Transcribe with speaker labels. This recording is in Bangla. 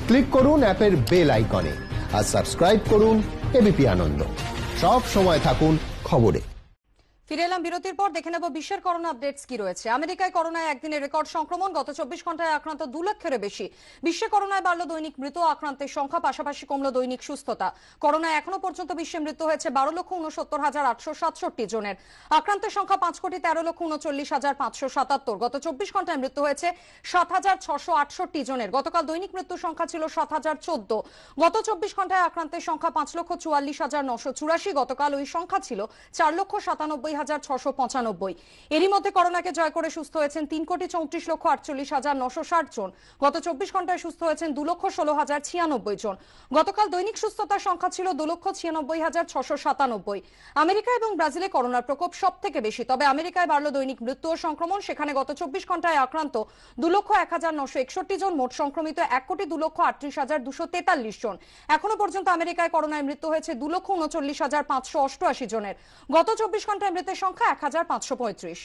Speaker 1: ক্লিক করুন অ্যাপের বেল আইকনে আর সাবস্ক্রাইব করুন এবিপি আনন্দ। সব সময় থাকুন খবরে।
Speaker 2: ফিরে এলাম বিরতির পর। দেখে নেব বিশ্বের করোনা আপডেটস কি রয়েছে। আমেরিকায় করোনায় একদিনে রেকর্ড সংক্রমণ, গত 24 ঘন্টায় আক্রান্ত 2 লাখেরও বেশি। বিশ্বে করোনায় বাড়ল দৈনিক মৃত আক্রান্তের সংখ্যা, পাশাপাশি কমল দৈনিক সুস্থতা। করোনায় এখনো পর্যন্ত বিশ্বে মৃত্যু হয়েছে 12,69,867 জনের। আক্রান্তের সংখ্যা 5,13,39,577। গত 24 ঘন্টায় মৃত্যু হয়েছে 7,668 জনের। গতকাল দৈনিক মৃত্যুর সংখ্যা ছিল 7,014। গত 24 ঘন্টায় আক্রান্তের সংখ্যা 5,44,984। গতকাল ওই সংখ্যা ছিল 4,97,695। এরই মধ্যে করোনাকে জয় করে সুস্থ হয়েছেন 3,34,48,960 জন। গত 24 ঘন্টায় সুস্থ হয়েছেন 2,16,096 জন। গতকাল দৈনিক সুস্থতার সংখ্যা ছিল 2,96,697। আমেরিকা এবং ব্রাজিলে করোনার প্রকোপ সব থেকে বেশি। তবে আমেরিকায় বাড়ল দৈনিক মৃত্যু ও সংক্রমণ। সেখানে গত 24 ঘন্টায় আক্রান্ত 2,01,961 জন। মোট সংক্রমিত 1,02,38,243 জন। এখনো পর্যন্ত আমেরিকায় করোনায় মৃত্যু হয়েছে 2,39,588 জনের। গত 24 ঘন্টায় মৃতের সংখ্যা 1,535।